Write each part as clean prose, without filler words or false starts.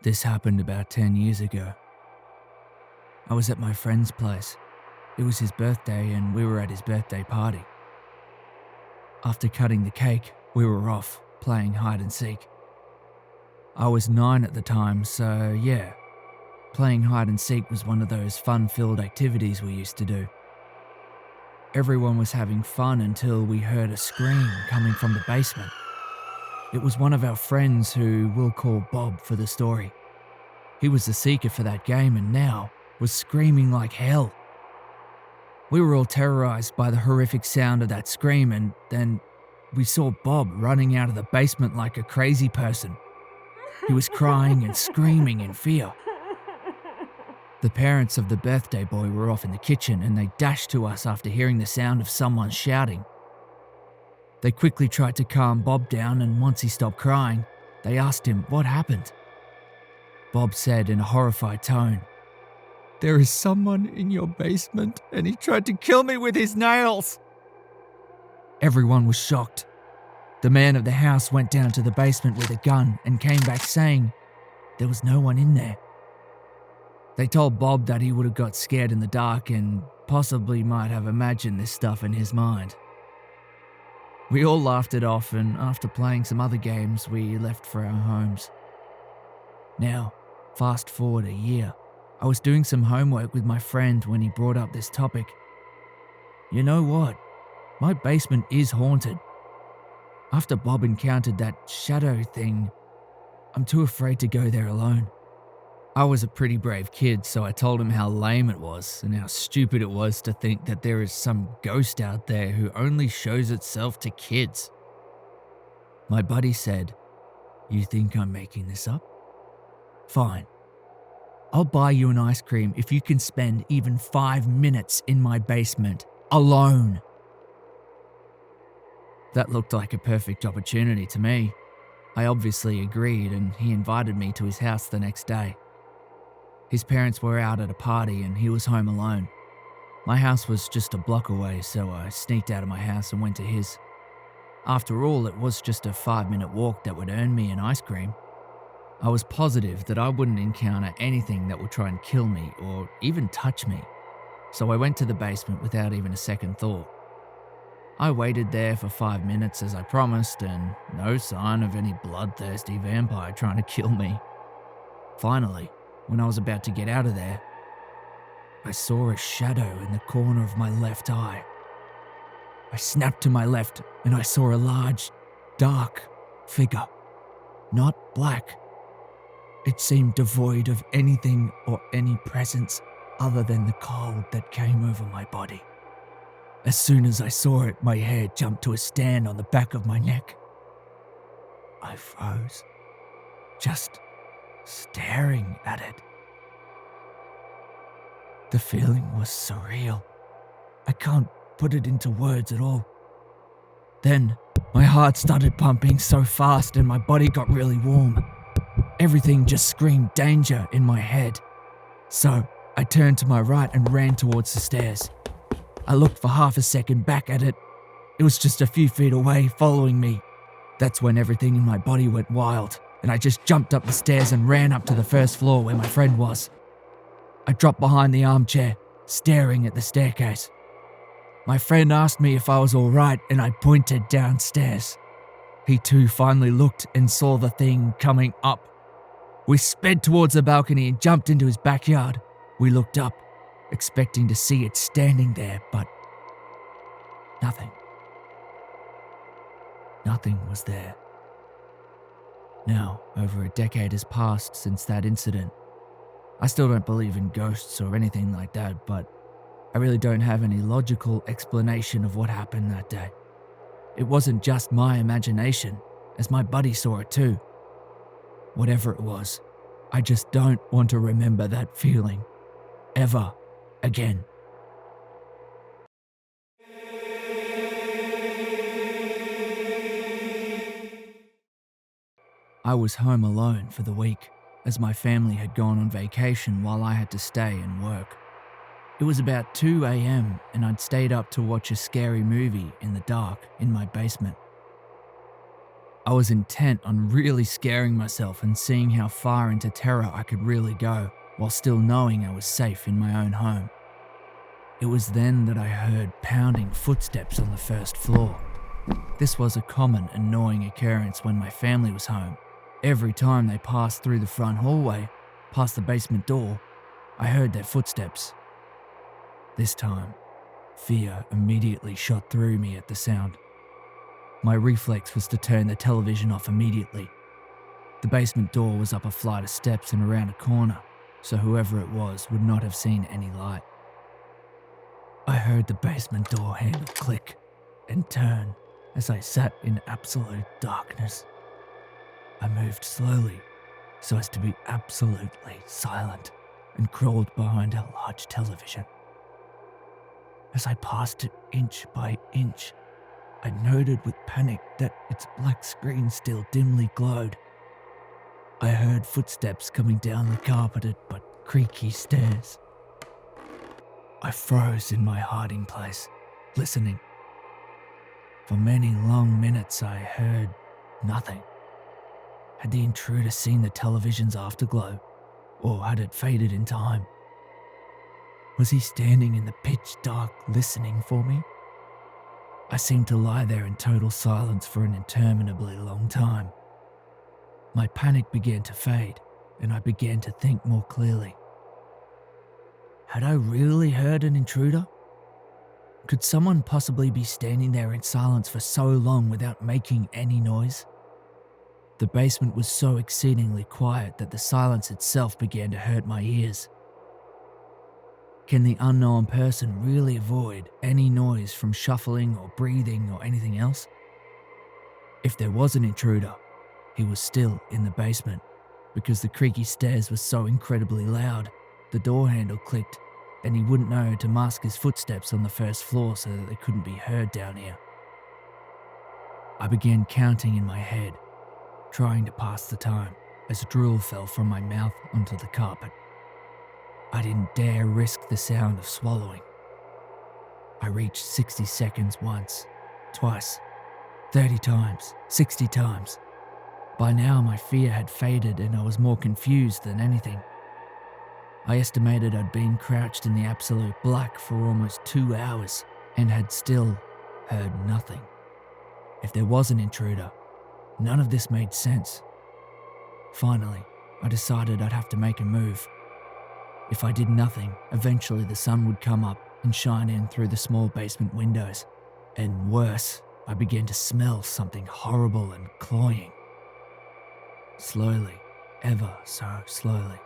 This happened about 10 years ago. I was at my friend's place. It was his birthday and we were at his birthday party. After cutting the cake, we were off, playing hide and seek. I was 9 at the time, so yeah, playing hide and seek was one of those fun-filled activities we used to do. Everyone was having fun until we heard a scream coming from the basement. It was one of our friends who we'll call Bob for the story. He was the seeker for that game and now was screaming like hell. We were all terrorized by the horrific sound of that scream, and then we saw Bob running out of the basement like a crazy person. He was crying and screaming in fear. The parents of the birthday boy were off in the kitchen and they dashed to us after hearing the sound of someone shouting. They quickly tried to calm Bob down, and once he stopped crying, they asked him what happened. Bob said in a horrified tone, "There is someone in your basement and he tried to kill me with his nails." Everyone was shocked. The man of the house went down to the basement with a gun and came back saying there was no one in there. They told Bob that he would have got scared in the dark and possibly might have imagined this stuff in his mind. We all laughed it off, and after playing some other games, we left for our homes. Now, fast forward a year, I was doing some homework with my friend when he brought up this topic. You know what? My basement is haunted. After Bob encountered that shadow thing, I'm too afraid to go there alone. I was a pretty brave kid, so I told him how lame it was and how stupid it was to think that there is some ghost out there who only shows itself to kids. My buddy said, "You think I'm making this up? Fine. I'll buy you an ice cream if you can spend even 5 minutes in my basement, alone." That looked like a perfect opportunity to me. I obviously agreed, and he invited me to his house the next day. His parents were out at a party and he was home alone. My house was just a block away, so I sneaked out of my house and went to his. After all, it was just a 5-minute walk that would earn me an ice cream. I was positive that I wouldn't encounter anything that would try and kill me or even touch me, so I went to the basement without even a second thought. I waited there for 5 minutes as I promised, and no sign of any bloodthirsty vampire trying to kill me. Finally, when I was about to get out of there, I saw a shadow in the corner of my left eye. I snapped to my left and I saw a large, dark figure. Not black. It seemed devoid of anything or any presence other than the cold that came over my body. As soon as I saw it, my hair jumped to a stand on the back of my neck. I froze, just staring at it. The feeling was surreal. I can't put it into words at all. Then, my heart started pumping so fast and my body got really warm. Everything just screamed danger in my head. So, I turned to my right and ran towards the stairs. I looked for half a second back at it. It was just a few feet away, following me. That's when everything in my body went wild, and I just jumped up the stairs and ran up to the first floor where my friend was. I dropped behind the armchair, staring at the staircase. My friend asked me if I was all right, and I pointed downstairs. He too finally looked and saw the thing coming up. We sped towards the balcony and jumped into his backyard. We looked up, expecting to see it standing there, but nothing. Nothing was there. Now, over a decade has passed since that incident. I still don't believe in ghosts or anything like that, but I really don't have any logical explanation of what happened that day. It wasn't just my imagination, as my buddy saw it too. Whatever it was, I just don't want to remember that feeling, ever again. I was home alone for the week, as my family had gone on vacation while I had to stay and work. It was about 2 a.m. and I'd stayed up to watch a scary movie in the dark in my basement. I was intent on really scaring myself and seeing how far into terror I could really go, while still knowing I was safe in my own home. It was then that I heard pounding footsteps on the first floor. This was a common, annoying occurrence when my family was home. Every time they passed through the front hallway, past the basement door, I heard their footsteps. This time, fear immediately shot through me at the sound. My reflex was to turn the television off immediately. The basement door was up a flight of steps and around a corner, so whoever it was would not have seen any light. I heard the basement door handle click and turn as I sat in absolute darkness. I moved slowly so as to be absolutely silent and crawled behind a large television. As I passed it inch by inch, I noted with panic that its black screen still dimly glowed. I heard footsteps coming down the carpeted but creaky stairs. I froze in my hiding place, listening. For many long minutes I heard nothing. Had the intruder seen the television's afterglow, or had it faded in time? Was he standing in the pitch dark listening for me? I seemed to lie there in total silence for an interminably long time. My panic began to fade, and I began to think more clearly. Had I really heard an intruder? Could someone possibly be standing there in silence for so long without making any noise? The basement was so exceedingly quiet that the silence itself began to hurt my ears. Can the unknown person really avoid any noise from shuffling or breathing or anything else? If there was an intruder, he was still in the basement, because the creaky stairs were so incredibly loud, the door handle clicked, and he wouldn't know to mask his footsteps on the first floor so that they couldn't be heard down here. I began counting in my head, trying to pass the time, as drool fell from my mouth onto the carpet. I didn't dare risk the sound of swallowing. I reached 60 seconds once, twice, 30 times, 60 times. By now my fear had faded and I was more confused than anything. I estimated I'd been crouched in the absolute black for almost 2 hours and had still heard nothing. If there was an intruder, none of this made sense. Finally, I decided I'd have to make a move. If I did nothing, eventually the sun would come up and shine in through the small basement windows. And worse, I began to smell something horrible and cloying. Slowly, ever so slowly,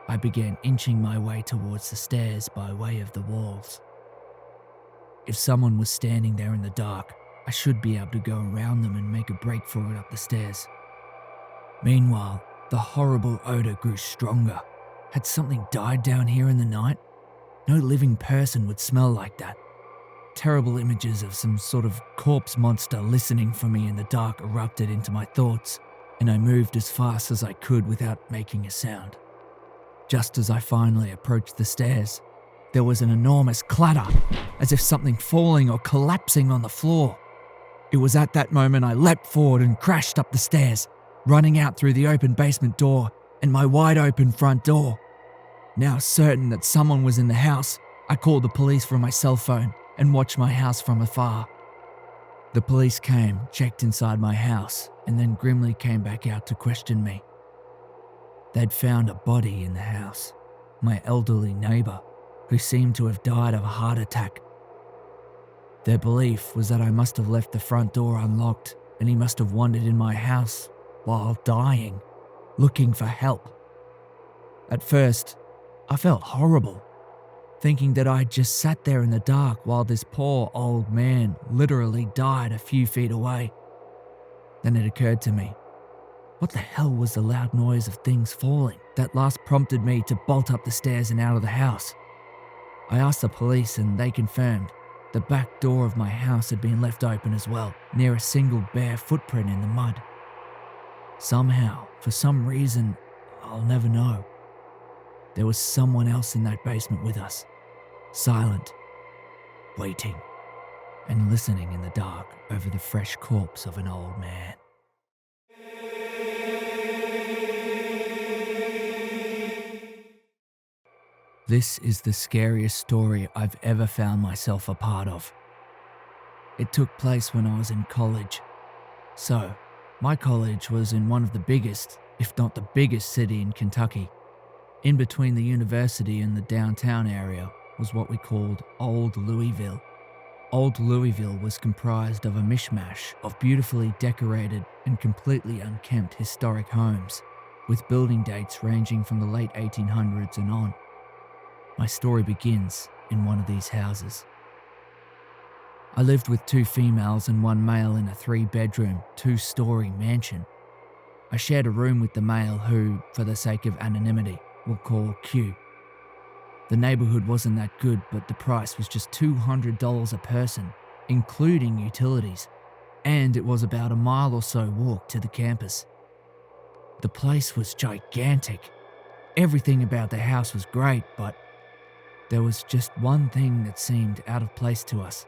I began inching my way towards the stairs by way of the walls. If someone was standing there in the dark, I should be able to go around them and make a break for it up the stairs. Meanwhile, the horrible odour grew stronger. Had something died down here in the night? No living person would smell like that. Terrible images of some sort of corpse monster listening for me in the dark erupted into my thoughts, and I moved as fast as I could without making a sound. Just as I finally approached the stairs, there was an enormous clatter, as if something falling or collapsing on the floor. It was at that moment I leapt forward and crashed up the stairs, running out through the open basement door and my wide open front door. Now certain that someone was in the house, I called the police from my cell phone and watched my house from afar. The police came, checked inside my house, and then grimly came back out to question me. They'd found a body in the house, my elderly neighbour, who seemed to have died of a heart attack. Their belief was that I must have left the front door unlocked and he must have wandered in my house while dying, looking for help. At first, I felt horrible, thinking that I'd just sat there in the dark while this poor old man literally died a few feet away. Then it occurred to me, what the hell was the loud noise of things falling that last prompted me to bolt up the stairs and out of the house? I asked the police and they confirmed the back door of my house had been left open as well, near a single bare footprint in the mud. Somehow, for some reason, I'll never know, there was someone else in that basement with us, silent, waiting, and listening in the dark over the fresh corpse of an old man. This is the scariest story I've ever found myself a part of. It took place when I was in college. So, my college was in one of the biggest, if not the biggest city in Kentucky. In between the university and the downtown area was what we called Old Louisville. Old Louisville was comprised of a mishmash of beautifully decorated and completely unkempt historic homes, with building dates ranging from the late 1800s and on. My story begins in one of these houses. I lived with 2 females and 1 male in a 3-bedroom, 2-story mansion. I shared a room with the male who, for the sake of anonymity, we'll call Q. The neighbourhood wasn't that good, but the price was just $200 a person, including utilities, and it was about a mile or so walk to the campus. The place was gigantic. Everything about the house was great, but there was just one thing that seemed out of place to us.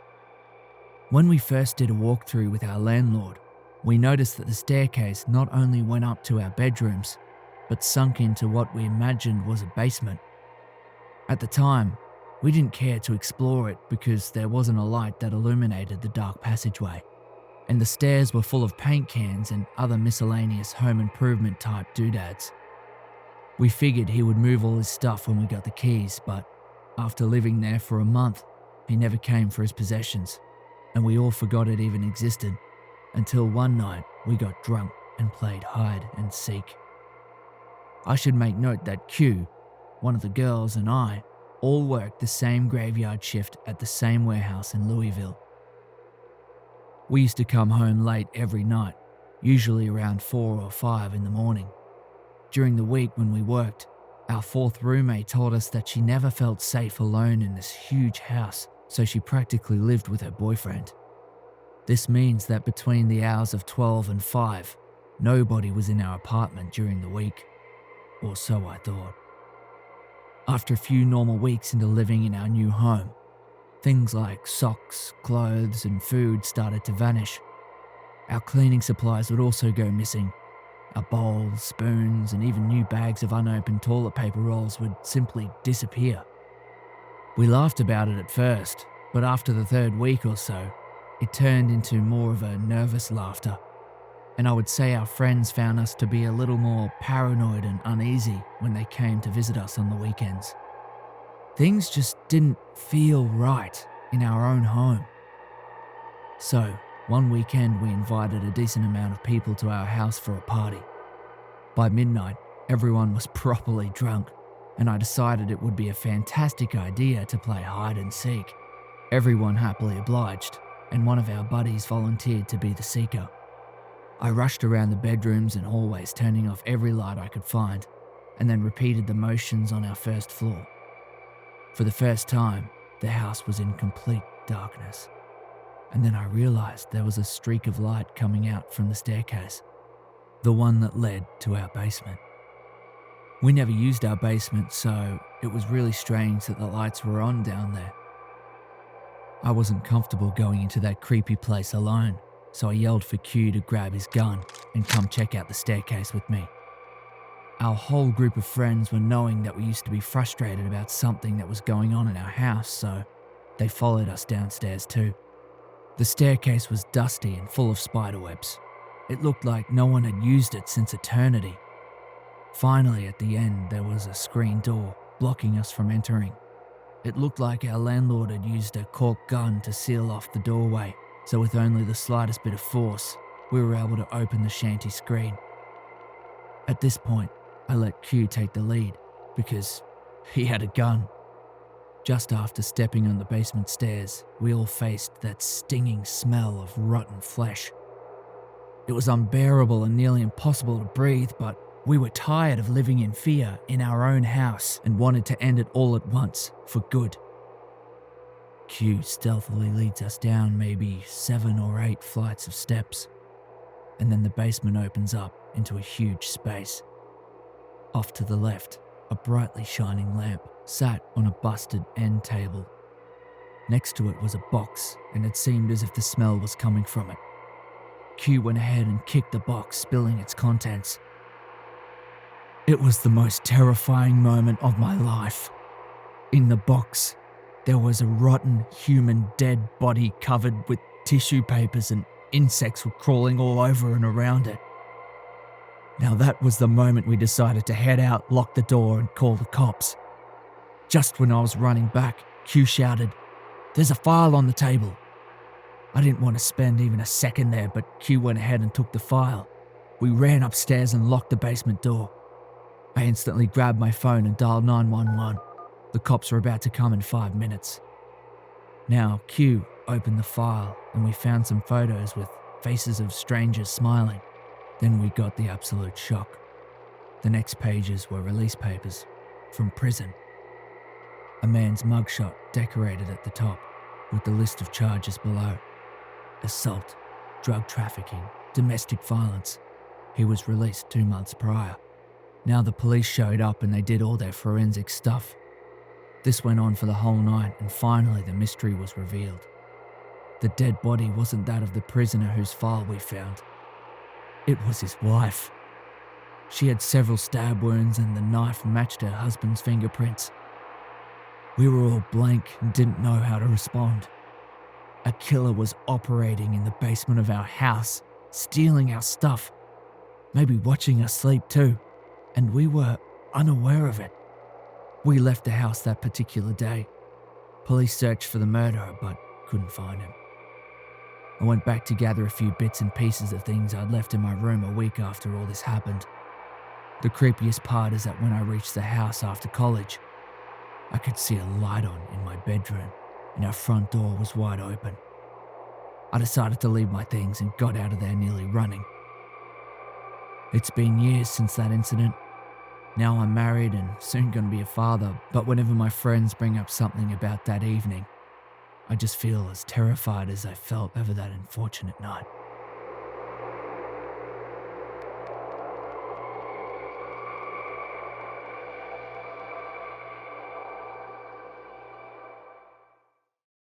When we first did a walkthrough with our landlord, we noticed that the staircase not only went up to our bedrooms, but sunk into what we imagined was a basement. At the time, we didn't care to explore it because there wasn't a light that illuminated the dark passageway, and the stairs were full of paint cans and other miscellaneous home improvement type doodads. We figured he would move all his stuff when we got the keys, but after living there for a month, he never came for his possessions, and we all forgot it even existed, until one night we got drunk and played hide and seek. I should make note that Q, one of the girls, and I all worked the same graveyard shift at the same warehouse in Louisville. We used to come home late every night, usually around 4 or 5 in the morning. During the week when we worked, our 4th roommate told us that she never felt safe alone in this huge house, so she practically lived with her boyfriend. This means that between the hours of 12 and 5, nobody was in our apartment during the week. Or so I thought. After a few normal weeks into living in our new home, things like socks, clothes, and food started to vanish. Our cleaning supplies would also go missing. Our bowls, spoons, and even new bags of unopened toilet paper rolls would simply disappear. We laughed about it at first, but after the 3rd week or so, it turned into more of a nervous laughter. And I would say our friends found us to be a little more paranoid and uneasy when they came to visit us on the weekends. Things just didn't feel right in our own home. So, one weekend we invited a decent amount of people to our house for a party. By midnight, everyone was properly drunk, and I decided it would be a fantastic idea to play hide and seek. Everyone happily obliged, and one of our buddies volunteered to be the seeker. I rushed around the bedrooms and hallways, turning off every light I could find, and then repeated the motions on our 1st floor. For the first time, the house was in complete darkness. And then I realized there was a streak of light coming out from the staircase, the one that led to our basement. We never used our basement, so it was really strange that the lights were on down there. I wasn't comfortable going into that creepy place alone, so I yelled for Q to grab his gun and come check out the staircase with me. Our whole group of friends were knowing that we used to be frustrated about something that was going on in our house, so they followed us downstairs too. The staircase was dusty and full of spiderwebs. It looked like no one had used it since eternity. Finally, at the end, there was a screen door blocking us from entering. It looked like our landlord had used a cork gun to seal off the doorway, so with only the slightest bit of force, we were able to open the shanty screen. At this point, I let Q take the lead because he had a gun. Just after stepping on the basement stairs, we all faced that stinging smell of rotten flesh. It was unbearable and nearly impossible to breathe, but we were tired of living in fear in our own house and wanted to end it all at once, for good. Q stealthily leads us down maybe 7 or 8 flights of steps, and then the basement opens up into a huge space. Off to the left, a brightly shining lamp sat on a busted end table. Next to it was a box, and it seemed as if the smell was coming from it. Q went ahead and kicked the box, spilling its contents. It was the most terrifying moment of my life. In the box, there was a rotten human dead body covered with tissue papers, and insects were crawling all over and around it. Now that was the moment we decided to head out, lock the door and call the cops. Just when I was running back, Q shouted, "There's a file on the table." I didn't want to spend even a second there, but Q went ahead and took the file. We ran upstairs and locked the basement door. I instantly grabbed my phone and dialed 911. The cops were about to come in 5 minutes. Now Q opened the file and we found some photos with faces of strangers smiling. Then we got the absolute shock. The next pages were release papers from prison. A man's mugshot decorated at the top with the list of charges below. Assault, drug trafficking, domestic violence. He was released 2 months prior. Now the police showed up and they did all their forensic stuff. This went on for the whole night and finally the mystery was revealed. The dead body wasn't that of the prisoner whose file we found. It was his wife. She had several stab wounds and the knife matched her husband's fingerprints. We were all blank and didn't know how to respond. A killer was operating in the basement of our house, stealing our stuff, maybe watching us sleep too, and we were unaware of it. We left the house that particular day. Police searched for the murderer but couldn't find him. I went back to gather a few bits and pieces of things I'd left in my room a week after all this happened. The creepiest part is that when I reached the house after college, I could see a light on in my bedroom and our front door was wide open. I decided to leave my things and got out of there nearly running. It's been years since that incident. Now I'm married and soon going to be a father, but whenever my friends bring up something about that evening, I just feel as terrified as I felt over that unfortunate night.